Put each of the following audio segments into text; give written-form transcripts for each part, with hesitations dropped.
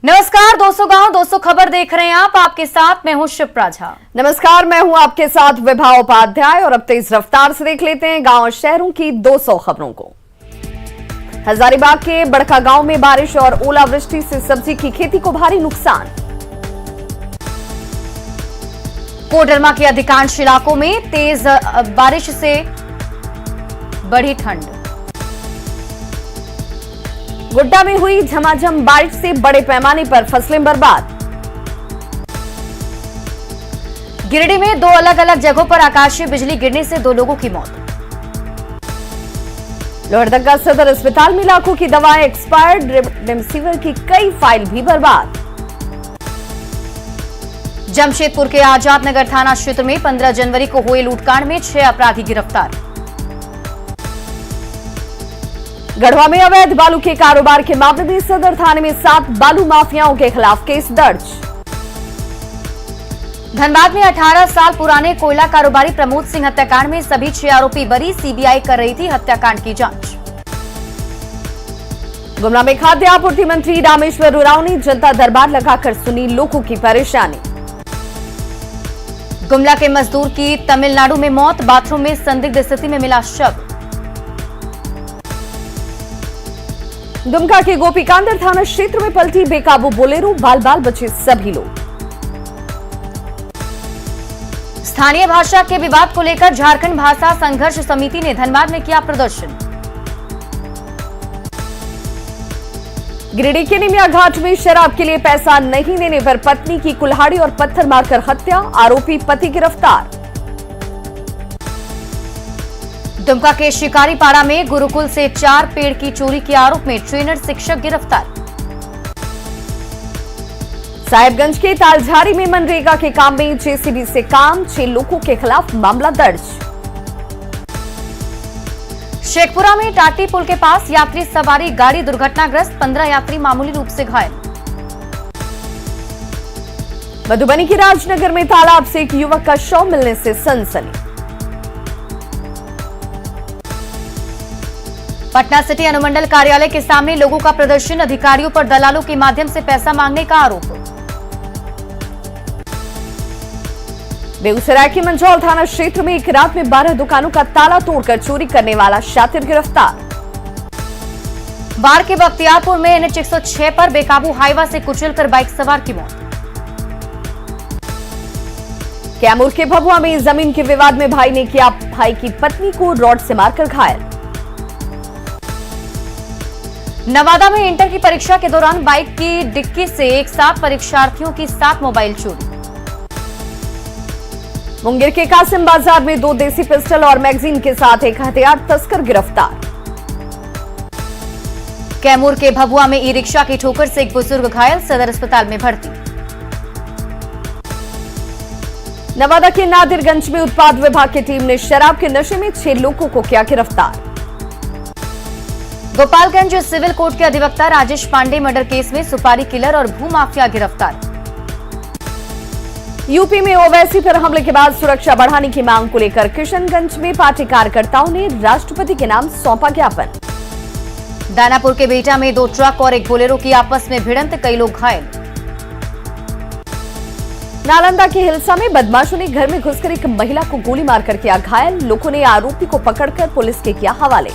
नमस्कार दोस्तों, गांव दोस्तों खबर देख रहे हैं आप। आपके साथ मैं हूं शिप्रा झा। नमस्कार, मैं हूं आपके साथ विभा उपाध्याय और अब तेज रफ्तार से देख लेते हैं गांव और शहरों की 200 खबरों को। हजारीबाग के बड़का गांव में बारिश और ओलावृष्टि से सब्जी की खेती को भारी नुकसान। कोडरमा के अधिकांश इलाकों में तेज बारिश से बढ़ी ठंड। गोड्डा में हुई झमाझम बारिश से बड़े पैमाने पर फसलें बर्बाद। गिरिडीह में 2 अलग अलग जगहों पर आकाशीय बिजली गिरने से 2 लोगों की मौत। लोहरदगा सदर अस्पताल में लाखों की दवाएं एक्सपायर्ड, रेमडेसिविर की कई फाइल भी बर्बाद। जमशेदपुर के आजाद नगर थाना क्षेत्र में 15 जनवरी को हुए लूटकांड में 6 अपराधी गिरफ्तार। गढ़वा में अवैध बालू के कारोबार के मामले में सदर थाने में 7 बालू माफियाओं के खिलाफ केस दर्ज। धनबाद में 18 साल पुराने कोयला कारोबारी प्रमोद सिंह हत्याकांड में सभी 6 आरोपी बरी। सीबीआई कर रही थी हत्याकांड की जांच। गुमला में खाद्य आपूर्ति मंत्री रामेश्वर उरांव ने जनता दरबार लगाकर सुनी लोगों की परेशानी। गुमला के मजदूर की तमिलनाडु में मौत, बाथरूम में संदिग्ध स्थिति में मिला शव। दुमका के गोपीकांदर थाना क्षेत्र में पलटी बेकाबू बोलेरो, बाल बाल बचे सभी लोग। स्थानीय भाषा के विवाद को लेकर झारखंड भाषा संघर्ष समिति ने धनबाद में किया प्रदर्शन। गिरिडीह के निमिया घाट में शराब के लिए पैसा नहीं देने पर पत्नी की कुल्हाड़ी और पत्थर मारकर हत्या, आरोपी पति गिरफ्तार। दुमका के शिकारीपाड़ा में गुरुकुल से 4 पेड़ की चोरी के आरोप में ट्रेनर शिक्षक गिरफ्तार। साहिबगंज के तालझारी में मनरेगा के काम में जेसीबी से काम, 6 लोगों के खिलाफ मामला दर्ज। शेखपुरा में टाटी पुल के पास यात्री सवारी गाड़ी दुर्घटनाग्रस्त, 15 यात्री मामूली रूप से घायल। मधुबनी के राजनगर में तालाब से एक युवक का शव मिलने से सनसनी। पटना सिटी अनुमंडल कार्यालय के सामने लोगों का प्रदर्शन, अधिकारियों पर दलालों के माध्यम से पैसा मांगने का आरोप। बेगूसराय के मंझौल थाना क्षेत्र में एक रात में 12 दुकानों का ताला तोड़कर चोरी करने वाला शातिर गिरफ्तार। बाढ़ के बख्तियारपुर में NH 106 पर बेकाबू हाईवा से कुचलकर बाइक सवार की मौत। कैमूर के भभुआ में जमीन के विवाद में भाई ने किया भाई की पत्नी को रॉड से मारकर घायल। नवादा में इंटर की परीक्षा के दौरान बाइक की डिक्की से एक साथ परीक्षार्थियों की 7 मोबाइल चोरी। मुंगेर के कासिम बाजार में 2 देसी पिस्टल और मैगजीन के साथ एक हथियार तस्कर गिरफ्तार। कैमूर के भभुआ में ई रिक्शा की ठोकर से एक बुजुर्ग घायल, सदर अस्पताल में भर्ती। नवादा के नादिरगंज में उत्पाद विभाग की टीम ने शराब के नशे में 6 लोगों को किया गिरफ्तार। गोपालगंज सिविल कोर्ट के अधिवक्ता राजेश पांडे मर्डर केस में सुपारी किलर और भूमाफिया गिरफ्तार। यूपी में ओवैसी पर हमले के बाद सुरक्षा बढ़ाने की मांग को लेकर किशनगंज में पार्टी कार्यकर्ताओं ने राष्ट्रपति के नाम सौंपा ज्ञापन। दानापुर के बेटा में 2 ट्रक और एक बोलेरो की आपस में भिड़ंत, कई लोग घायल। नालंदा के हिलसा में बदमाशों ने घर में घुसकर एक महिला को गोली मारकर किया घायल, लोगों ने आरोपी को पकड़कर पुलिस के किया हवाले।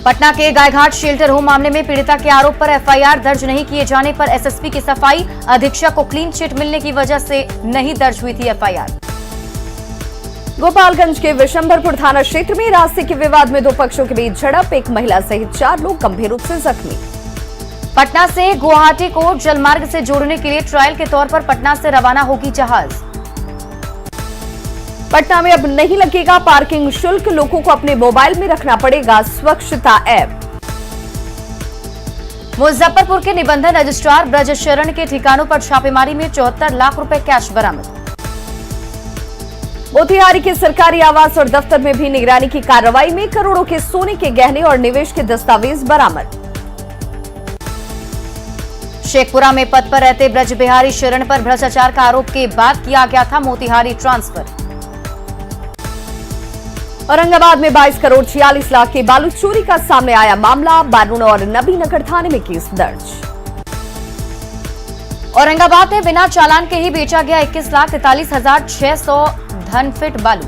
पटना के गायघाट शेल्टर होम मामले में पीड़िता के आरोप पर एफआईआर दर्ज नहीं किए जाने पर एसएसपी की सफाई, अधीक्षक को क्लीन चिट मिलने की वजह से नहीं दर्ज हुई थी एफआईआर। गोपालगंज के विशंभरपुर थाना क्षेत्र में रास्ते के विवाद में 2 पक्षों के बीच झड़प, एक महिला सहित 4 लोग गंभीर रूप से जख्मी। पटना से गुवाहाटी को जलमार्ग से जोड़ने के लिए ट्रायल के तौर पर पटना से रवाना होगी जहाज। पटना में अब नहीं लगेगा पार्किंग शुल्क, लोगों को अपने मोबाइल में रखना पड़ेगा स्वच्छता ऐप। मुजफ्फरपुर के निबंधन रजिस्ट्रार ब्रज शरण के ठिकानों पर छापेमारी में 74 लाख रुपए कैश बरामद। मोतिहारी के सरकारी आवास और दफ्तर में भी निगरानी की कार्रवाई में करोड़ों के सोने के गहने और निवेश के दस्तावेज बरामद। शेखपुरा में पद पर रहते ब्रज बिहारी शरण पर भ्रष्टाचार का आरोप के बाद किया गया था मोतिहारी ट्रांसफर। औरंगाबाद में 22 करोड़ 46 लाख के बालू चोरी का सामने आया मामला, बारून और नबीनगर थाने में केस दर्ज। औरंगाबाद में बिना चालान के ही बेचा गया 21,43,600 घन फीट बालू।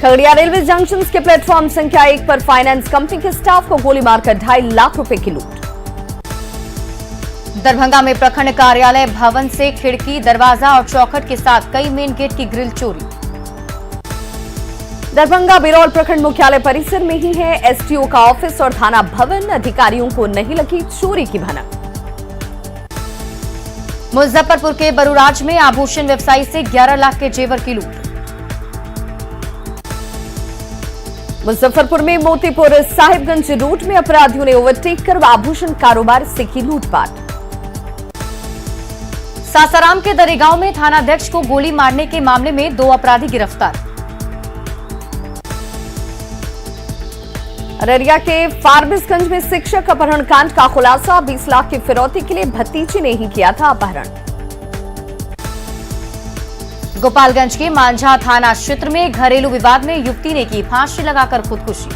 खगड़िया रेलवे जंक्शन के प्लेटफॉर्म संख्या 1 पर फाइनेंस कंपनी के स्टाफ को गोली मारकर 2.5 लाख रुपए की लूट। दरभंगा में प्रखंड कार्यालय भवन से खिड़की, दरवाजा और चौखट के साथ कई मेन गेट की ग्रिल चोरी। दरभंगा बिरौल प्रखंड मुख्यालय परिसर में ही है एसटीओ का ऑफिस और थाना भवन, अधिकारियों को नहीं लगी चोरी की भनक। मुजफ्फरपुर के बरूराज में आभूषण व्यवसायी से 11 लाख के जेवर की लूट। मुजफ्फरपुर में मोतीपुर साहिबगंज रूट में अपराधियों ने ओवरटेक कर आभूषण कारोबार से की लूटपाट। सासाराम के दरेगांव में थानाध्यक्ष को गोली मारने के मामले में 2 अपराधी गिरफ्तार। अररिया के फारबिसगंज में शिक्षक अपहरण कांड का खुलासा, 20 लाख की फिरौती के लिए भतीजे ने ही किया था अपहरण। गोपालगंज के मांझा थाना क्षेत्र में घरेलू विवाद में युवती ने की फांसी लगाकर खुदकुशी।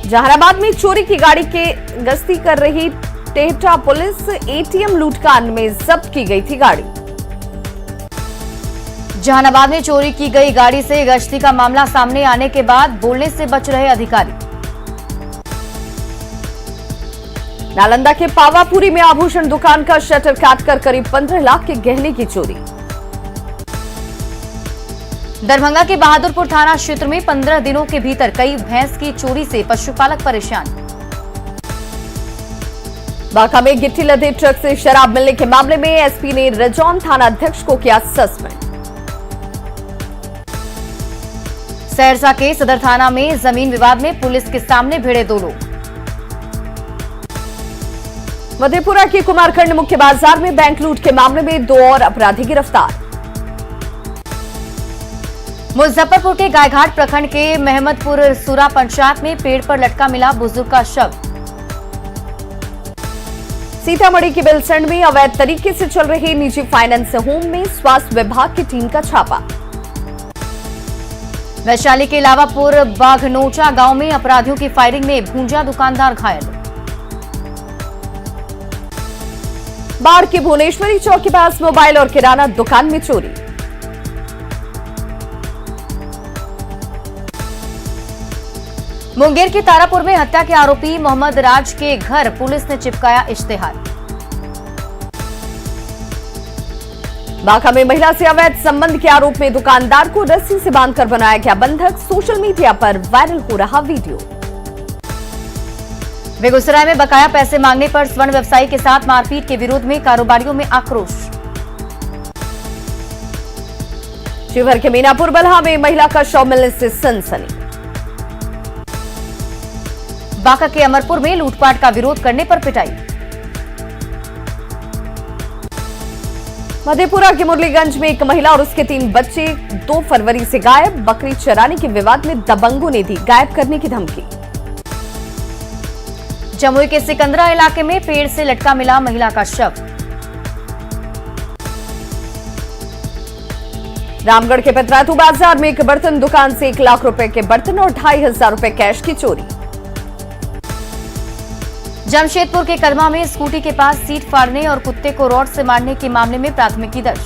जहानाबाद में चोरी की गाड़ी के गश्ती कर रही टेहटा पुलिस, एटीएम लूटकांड में जब्त की गई थी गाड़ी। जहानाबाद में चोरी की गई गाड़ी से गश्ती का मामला सामने आने के बाद बोलने से बच रहे अधिकारी। नालंदा के पावापुरी में आभूषण दुकान का शटर काटकर करीब 15 लाख के गहने की चोरी। दरभंगा के बहादुरपुर थाना क्षेत्र में 15 दिनों के भीतर कई भैंस की चोरी से पशुपालक परेशान। बांका में गिट्टी लदे ट्रक से शराब मिलने के मामले में एसपी ने रजौन थाना अध्यक्ष को किया सस्पेंड। सहरसा के सदर थाना में जमीन विवाद में पुलिस के सामने भिड़े 2 लोग। मधेपुरा के कुमारखंड मुख्य बाजार में बैंक लूट के मामले में 2 और अपराधी गिरफ्तार। मुजफ्फरपुर के गायघाट प्रखंड के महमदपुर सुरा पंचायत में पेड़ पर लटका मिला बुजुर्ग का शव। सीतामढ़ी के बेलसंड में अवैध तरीके से चल रहे निजी फाइनेंस होम में स्वास्थ्य विभाग की टीम का छापा। वैशाली के लावापुर बाघनोचा गांव में अपराधियों की फायरिंग में भूंजा दुकानदार घायल। बाढ़ के भुवनेश्वरी चौक के पास मोबाइल और किराना दुकान में चोरी। मुंगेर के तारापुर में हत्या के आरोपी मोहम्मद राज के घर पुलिस ने चिपकाया इश्तेहार। बांका में महिला से अवैध संबंध के आरोप में दुकानदार को रस्सी से बांधकर बनाया गया बंधक, सोशल मीडिया पर वायरल हो रहा वीडियो। बेगूसराय में बकाया पैसे मांगने पर स्वर्ण व्यवसायी के साथ मारपीट के विरोध में कारोबारियों में आक्रोश। शिवहर के मीनापुर बल्हा में महिला का शव मिलने से सनसनी। बांका के अमरपुर में लूटपाट का विरोध करने पर पिटाई। मधेपुरा के मुरलीगंज में एक महिला और उसके 3 बच्चे 2 फरवरी से गायब। बकरी चराने के विवाद में दबंगों ने दी गायब करने की धमकी। जमुई के सिकंदरा इलाके में पेड़ से लटका मिला महिला का शव। रामगढ़ के पतरातू बाजार में एक बर्तन दुकान से 1 लाख रुपए के बर्तन और 2,500 रुपए कैश की चोरी। जमशेदपुर के कदमा में स्कूटी के पास सीट फाड़ने और कुत्ते को रॉड से मारने के मामले में प्राथमिकी दर्ज।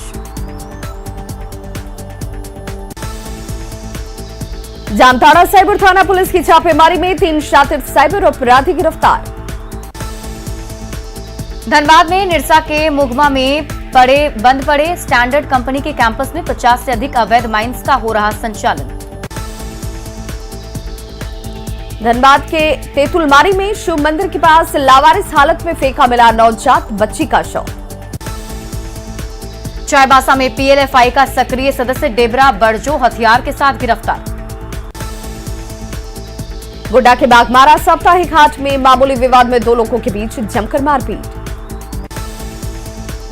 जामताड़ा साइबर थाना पुलिस की छापेमारी में 3 शातिर साइबर अपराधी गिरफ्तार। धनबाद में निरसा के मुगमा में बंद पड़े स्टैंडर्ड कंपनी के कैंपस में 50 से अधिक अवैध माइंस का हो रहा संचालन। धनबाद के तेतुलमारी में शिव मंदिर के पास लावारिस हालत में फेंका मिला नवजात बच्ची का शव। चाईबासा में पीएलएफआई का सक्रिय सदस्य डेबरा बड़जो हथियार के साथ गिरफ्तार। गोड्डा के बागमारा साप्ताहिक हाट में मामूली विवाद में 2 लोगों के बीच जमकर मारपीट।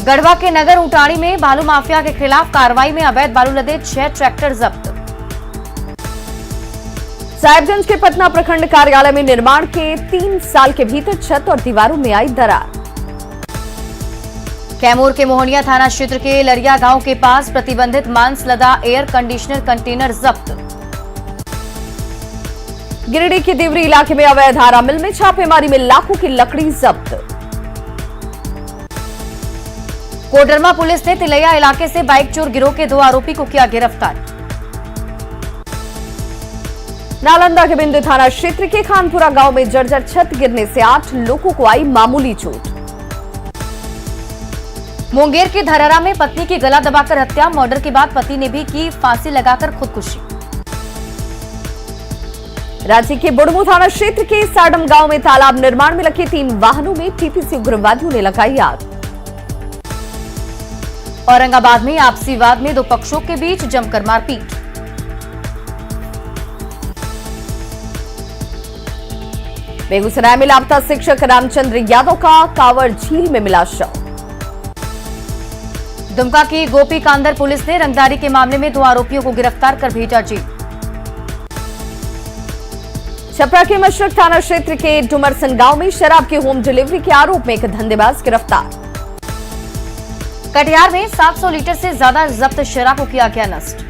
गढ़वा के नगर उटाणी में बालू माफिया के खिलाफ कार्रवाई में अवैध बालू लदे 6 ट्रैक्टर जब्त। साहिबगंज के पटना प्रखंड कार्यालय में निर्माण के 3 साल के भीतर छत और दीवारों में आई दरार। कैमूर के मोहनिया थाना क्षेत्र के लरिया गांव के पास प्रतिबंधित मांस लदा एयर कंडीशनर कंटेनर जब्त। गिरिडीह के देवरी इलाके में अवैध आरा मिल में छापेमारी में लाखों की लकड़ी जब्त। कोडरमा पुलिस ने तिलैया इलाके से बाइक चोर गिरोह के 2 आरोपी को किया गिरफ्तार। नालंदा के बिंदु थाना क्षेत्र के खानपुरा गांव में जर्जर छत गिरने से 8 लोगों को आई मामूली चोट। मुंगेर के धरहरा में पत्नी की गला दबाकर हत्या, मर्डर के बाद पति ने भी की फांसी लगाकर खुदकुशी। रांची के बुढ़मू थाना क्षेत्र के साडम गांव में तालाब निर्माण में लगे 3 वाहनों में टीपीसी उग्रवादियों ने लगाई आग। औरंगाबाद में आपसी विवाद में 2 पक्षों के बीच जमकर मारपीट। बेगूसराय में लापता शिक्षक रामचंद्र यादव का कांवड़ झील में मिला शव। दुमका की गोपी कांदर पुलिस ने रंगदारी के मामले में 2 आरोपियों को गिरफ्तार कर भेजा जेल। छपरा के मशरक थाना क्षेत्र के डुमरसन गांव में शराब की होम डिलीवरी के आरोप में एक धंधेबाज गिरफ्तार। कटिहार में 700 लीटर से ज्यादा जब्त शराब को किया गया नष्ट।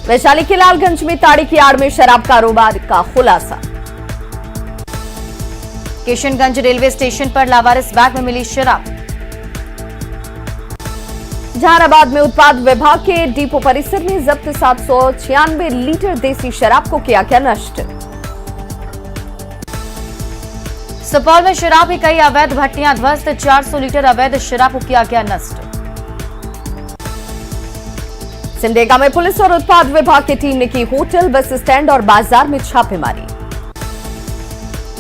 वैशाली के लालगंज में ताड़ी की आड़ में शराब कारोबार का खुलासा। किशनगंज रेलवे स्टेशन पर लावारिस बैग में मिली शराब। जहानाबाद में उत्पाद विभाग के डिपो परिसर में जब्त 796 लीटर देसी शराब को किया गया नष्ट। सुपौल में शराब की कई अवैध भट्टियां ध्वस्त, 400 लीटर अवैध शराब को किया गया नष्ट। सिमडेगा में पुलिस और उत्पाद विभाग की टीम ने की होटल, बस स्टैंड और बाजार में छापेमारी।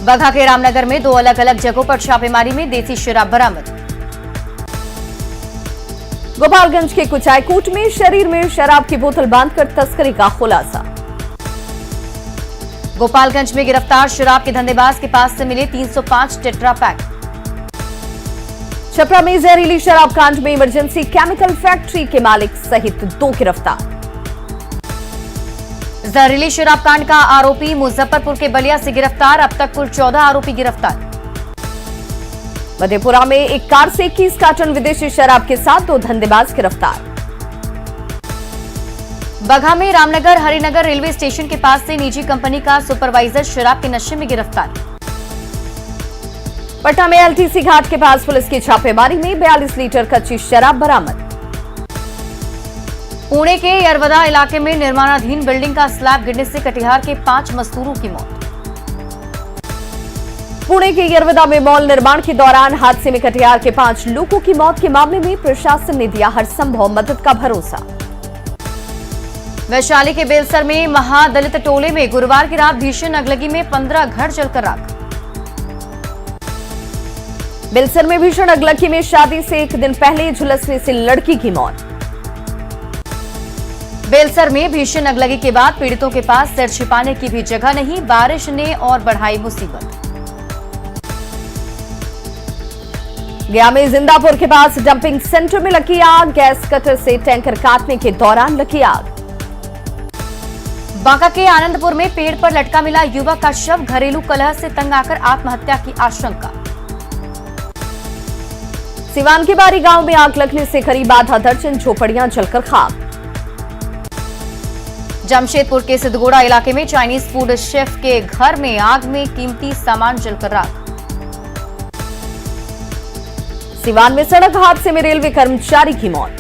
बगहा के रामनगर में 2 अलग अलग जगहों पर छापेमारी में देसी शराब बरामद। गोपालगंज के कुचायकोट में शरीर में शराब की बोतल बांधकर तस्करी का खुलासा। गोपालगंज में गिरफ्तार शराब के धंधेबाज के पास से मिले 305 टेट्रा पैक। छपरा में जहरीली शराब कांड में इमरजेंसी केमिकल फैक्ट्री के मालिक सहित 2 गिरफ्तार। जहरीली शराब कांड का आरोपी मुजफ्फरपुर के बलिया से गिरफ्तार, अब तक कुल 14 आरोपी गिरफ्तार। मधेपुरा में एक कार से 21 कार्टन विदेशी शराब के साथ 2 धंधेबाज गिरफ्तार। बगहा में रामनगर हरिनगर रेलवे स्टेशन के पास से निजी कंपनी का सुपरवाइजर शराब के नशे में गिरफ्तार। पटना में एलटीसी घाट के पास पुलिस की छापेमारी में 42 लीटर कच्ची शराब बरामद। पुणे के यरवदा इलाके में निर्माणाधीन बिल्डिंग का स्लैब गिरने से कटिहार के 5 मजदूरों की मौत। पुणे के यरवदा में मॉल निर्माण के दौरान हादसे में कटिहार के 5 लोगों की मौत के मामले में प्रशासन ने दिया हर संभव मदद का भरोसा। वैशाली के बेलसर में महादलित टोले में गुरुवार की रात भीषण अगलगी में 15 घर जलकर राख। बेलसर में भीषण अगलगी में शादी से 1 दिन पहले झुलसने से लड़की की मौत। बेलसर में भीषण अगलगी के बाद पीड़ितों के पास सिर छिपाने की भी जगह नहीं, बारिश ने और बढ़ाई मुसीबत। गया में जिंदापुर के पास डंपिंग सेंटर में लगी आग, गैस कटर से टैंकर काटने के दौरान लगी आग। बांका के आनंदपुर में पेड़ पर लटका मिला युवक का शव, घरेलू कलह से तंग आकर आत्महत्या की आशंका। सिवान के बारी गांव में आग लगने से करीब आधा दर्जन झोपड़ियां जलकर खाक। जमशेदपुर के सिद्धगोड़ा इलाके में चाइनीज फूड शेफ के घर में आग में कीमती सामान जलकर राख। सिवान में सड़क हादसे में रेलवे कर्मचारी की मौत।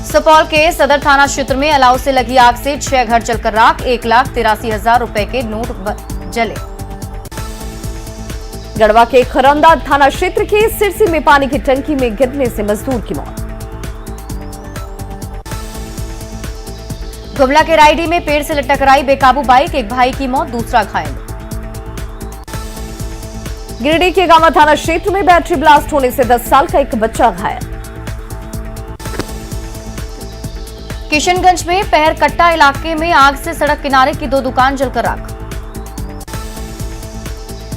सुपौल के सदर थाना क्षेत्र में अलाव से लगी आग से 6 घर जलकर राख, 1,83,000 रुपए के नोट जले। गढ़वा के खरौंदा थाना क्षेत्र के सिरसी में पानी की टंकी में गिरने से मजदूर की मौत। गुमला के रायडी में पेड़ से टकराई बेकाबू बाइक, 1 भाई की मौत, दूसरा घायल। गिरिडीह के गामा थाना क्षेत्र में बैटरी ब्लास्ट होने से 10 साल का एक बच्चा घायल। किशनगंज में पहरकट्टा इलाके में आग से सड़क किनारे की 2 दुकान जलकर राख।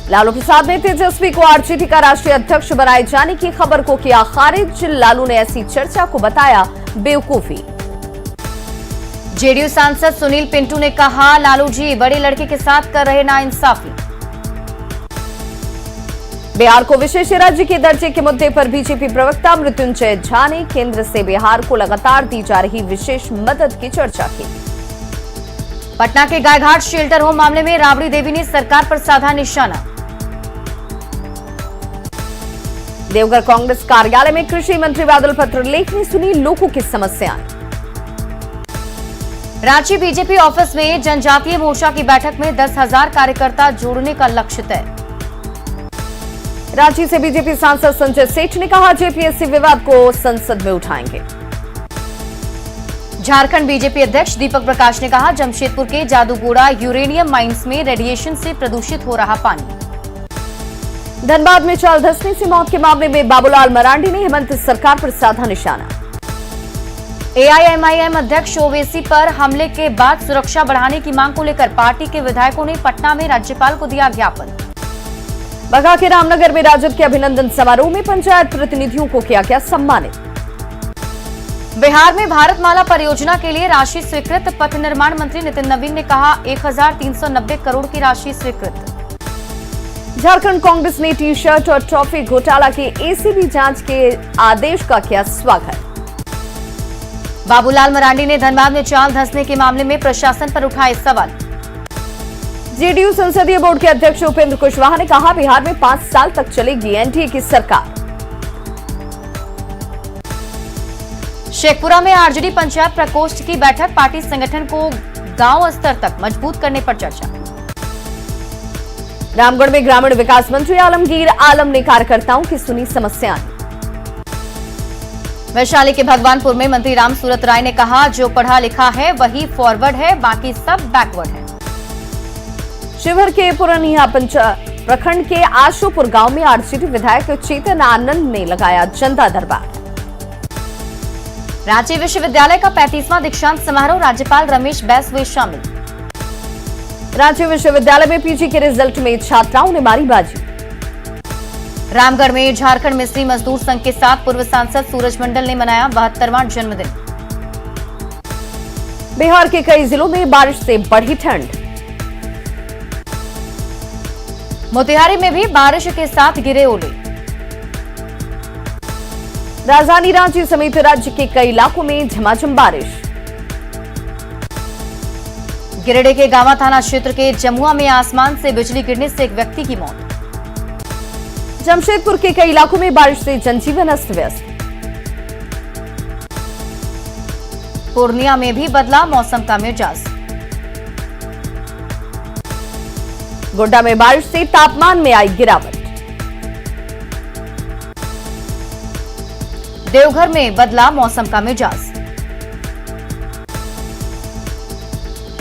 लालू प्रसाद ने तेजस्वी को आरजेडी का राष्ट्रीय अध्यक्ष बनाए जाने की खबर को किया खारिज, लालू ने ऐसी चर्चा को बताया बेवकूफी। जेडीयू सांसद सुनील पिंटू ने कहा, लालू जी बड़े लड़के के साथ कर रहे नाइंसाफी। बिहार को विशेष राज्य के दर्जे के मुद्दे पर बीजेपी प्रवक्ता मृत्युंजय झा ने केंद्र से बिहार को लगातार दी जा रही विशेष मदद की चर्चा की। पटना के गायघाट शेल्टर होम मामले में राबड़ी देवी ने सरकार पर साधा निशाना। देवघर कांग्रेस कार्यालय में कृषि मंत्री बादल पत्रलेख ने सुनी लोगों की समस्याएं। रांची बीजेपी ऑफिस में जनजातीय मोर्चा की बैठक में 10,000 कार्यकर्ता जोड़ने का लक्ष्य तय। रांची से बीजेपी सांसद संजय सेठ ने कहा, जेपीएससी विवाद को संसद में उठाएंगे। झारखंड बीजेपी अध्यक्ष दीपक प्रकाश ने कहा, जमशेदपुर के जादूगोड़ा यूरेनियम माइंस में रेडिएशन से प्रदूषित हो रहा पानी। धनबाद में चाल धंसने से मौत के मामले में बाबूलाल मरांडी ने हेमंत सरकार पर साधा निशाना। एआईएमआईएम अध्यक्ष ओवैसी पर हमले के बाद सुरक्षा बढ़ाने की मांग को लेकर पार्टी के विधायकों ने पटना में राज्यपाल को दिया ज्ञापन। बगहा के रामनगर में राजद के अभिनंदन समारोह में पंचायत प्रतिनिधियों को किया गया सम्मानित। बिहार में भारतमाला परियोजना के लिए राशि स्वीकृत। पथ निर्माण मंत्री नितिन नवीन ने कहा, 1,390 करोड़ की राशि स्वीकृत। झारखंड कांग्रेस ने टी शर्ट और ट्रॉफी घोटाला के एसीबी जांच के आदेश का किया स्वागत। बाबूलाल मरांडी ने धनबाद में चाल धंसने के मामले में प्रशासन पर उठाए सवाल। जेडीयू संसदीय बोर्ड के अध्यक्ष उपेंद्र कुशवाहा ने कहा, बिहार में 5 साल तक चलेगी एनडीए की सरकार। शेखपुरा में आरजेडी पंचायत प्रकोष्ठ की बैठक, पार्टी संगठन को गांव स्तर तक मजबूत करने पर चर्चा। रामगढ़ में ग्रामीण विकास मंत्री आलमगीर आलम ने कार्यकर्ताओं की सुनी समस्याएं। वैशाली के भगवानपुर में मंत्री राम सूरत राय ने कहा, जो पढ़ा लिखा है वही फॉरवर्ड है, बाकी सब बैकवर्ड है। शिवहर के पुरनिया प्रखंड के आशोपुर गांव में आरजेडी विधायक चेतन आनंद ने लगाया जनता दरबार। रांची विश्वविद्यालय का 35वां दीक्षांत समारोह, राज्यपाल रमेश बैस हुए शामिल। रांची विश्वविद्यालय में पीजी के रिजल्ट में छात्राओं ने मारी बाजी। रामगढ़ में झारखंड मिस्त्री मजदूर संघ के साथ पूर्व सांसद सूरज मंडल ने मनाया 72वां जन्मदिन। बिहार के कई जिलों में बारिश से बढ़ी ठंड। मोतिहारी में भी बारिश के साथ गिरे ओले। राजधानी रांची समेत राज्य के कई इलाकों में झमाझम बारिश। गिरिडीह के गावा थाना क्षेत्र के जमुआ में आसमान से बिजली गिरने से एक व्यक्ति की मौत। जमशेदपुर के कई इलाकों में बारिश से जनजीवन अस्त व्यस्त। पूर्णिया में भी बदला मौसम का मिजाज। गोड्डा में बारिश से तापमान में आई गिरावट। देवघर में बदला मौसम का मिजाज।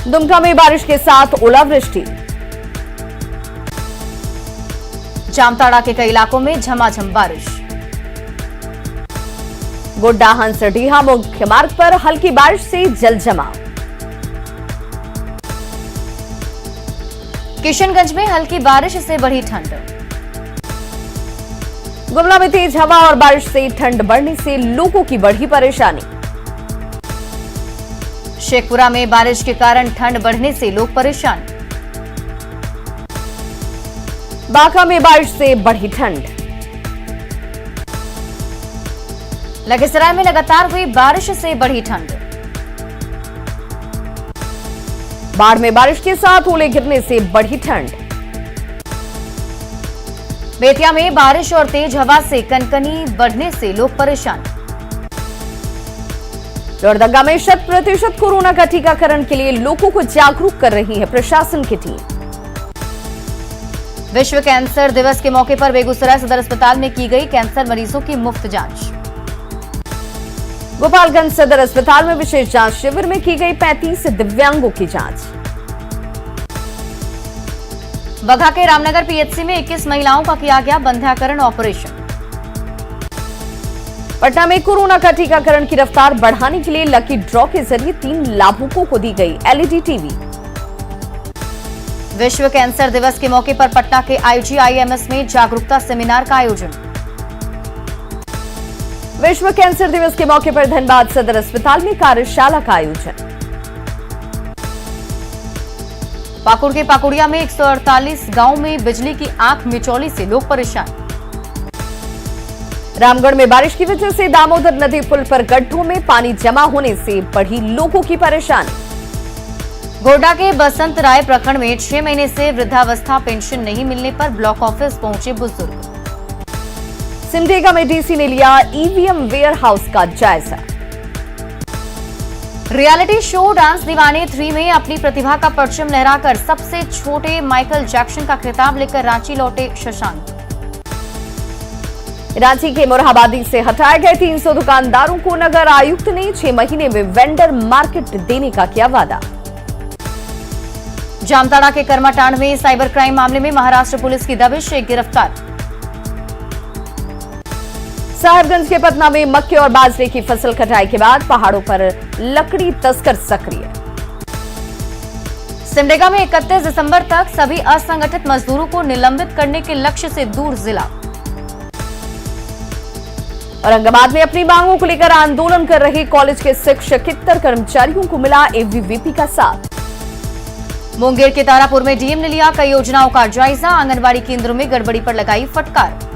दुमका में बारिश के साथ ओलावृष्टि। जामताड़ा के कई इलाकों में झमाझम बारिश। गोड्डा हंसडीहा मुख्य मार्ग पर हल्की बारिश से जल जमाव। किशनगंज में हल्की बारिश से बढ़ी ठंड। गुमला में तेज हवा और बारिश से ठंड बढ़ने से लोगों की बढ़ी परेशानी। शेखपुरा में बारिश के कारण ठंड बढ़ने से लोग परेशान। बांका में बारिश से बढ़ी ठंड। लखीसराय में लगातार हुई बारिश से बढ़ी ठंड। बाढ़ में बारिश के साथ ओले गिरने से बढ़ी ठंड। बेतिया में बारिश और तेज हवा से कनकनी बढ़ने से लोग परेशान। लोहरदगा में 100% कोरोना का टीकाकरण के लिए लोगों को जागरूक कर रही है प्रशासन की टीम। विश्व कैंसर दिवस के मौके पर बेगूसराय सदर अस्पताल में की गई कैंसर मरीजों की मुफ्त जांच। गोपालगंज सदर अस्पताल में विशेष जांच शिविर में की गई 35 दिव्यांगों की जांच। बगहा के रामनगर पीएचसी में 21 महिलाओं का किया गया बंध्याकरण ऑपरेशन। पटना में कोरोना का टीकाकरण की रफ्तार बढ़ाने के लिए लकी ड्रॉ के जरिए 3 लाभुकों को दी गई एलईडी टीवी। विश्व कैंसर दिवस के मौके पर पटना के आईजीआईएमएस में जागरूकता सेमिनार का आयोजन। विश्व कैंसर दिवस के मौके पर धनबाद सदर अस्पताल में कार्यशाला का आयोजन। पाकुड़ के पाकुड़िया में 148 गांव में बिजली की आंख मिचौली से लोग परेशान। रामगढ़ में बारिश की वजह से दामोदर नदी पुल पर गड्ढों में पानी जमा होने से बढ़ी लोगों की परेशानी। गोड्डा के बसंत राय प्रखंड में 6 महीने से वृद्धावस्था पेंशन नहीं मिलने पर ब्लॉक ऑफिस पहुंचे बुजुर्ग। सिमडेगा में डीसी ने लिया ईवीएम वेयर हाउस का जायजा। रियलिटी शो डांस दीवाने 3 में अपनी प्रतिभा का परचम लहराकर सबसे छोटे माइकल जैक्सन का खिताब लेकर रांची लौटे शशांक। रांची के मोरहाबादी से हटाए गए 300 दुकानदारों को नगर आयुक्त ने 6 महीने में वेंडर मार्केट देने का किया वादा। जामताड़ा के कर्माटांड में साइबर क्राइम मामले में महाराष्ट्र पुलिस की दबिश, एक गिरफ्तार। साहिबगंज के पटना में मक्के और बाजरे की फसल कटाई के बाद पहाड़ों पर लकड़ी तस्कर सक्रिय। सिमडेगा में 31 दिसंबर तक सभी असंगठित मजदूरों को निलंबित करने के लक्ष्य से दूर जिला। औरंगाबाद में अपनी मांगों को लेकर आंदोलन कर रहे कॉलेज के शिक्षकेतर कर्मचारियों को मिला एबीवीपी का साथ। मुंगेर के तारापुर में डीएम ने लिया कई योजनाओं का जायजा, आंगनबाड़ी केंद्रों में गड़बड़ी पर लगाई फटकार।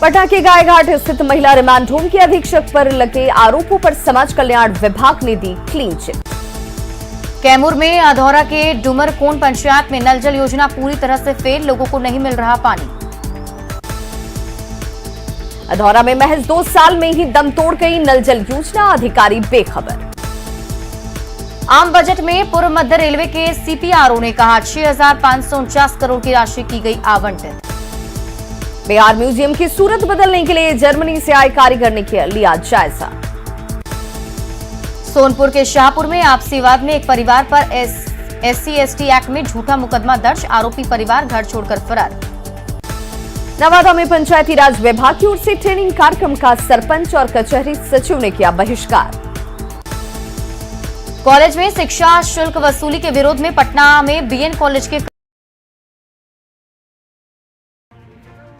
पटना के गायघाट स्थित महिला रिमांड होम के अधीक्षक पर लगे आरोपों पर समाज कल्याण विभाग ने दी क्लीन चिट। कैमूर में अधौरा के डुमरकोन पंचायत में नल जल योजना पूरी तरह से फेल, लोगों को नहीं मिल रहा पानी। अधौरा में महज 2 साल में ही दम तोड़ गई नल जल योजना, अधिकारी बेखबर। आम बजट में पूर्व मध्य रेलवे के सीपीआरओ ने कहा 6,549 करोड़ की राशि की गई आवंटित। बिहार म्यूजियम की सूरत बदलने के लिए जर्मनी से आए कारीगर ने लिया जायजा। सोनपुर के शाहपुर में आपसी विवाद में एक परिवार पर SC/ST एक्ट में झूठा मुकदमा दर्ज, आरोपी परिवार घर छोड़कर फरार। नवादा में पंचायती राज विभाग की ओर से ट्रेनिंग कार्यक्रम का सरपंच और कचहरी सचिव ने किया बहिष्कार। कॉलेज में शिक्षा शुल्क वसूली के विरोध में पटना में बीएन कॉलेज के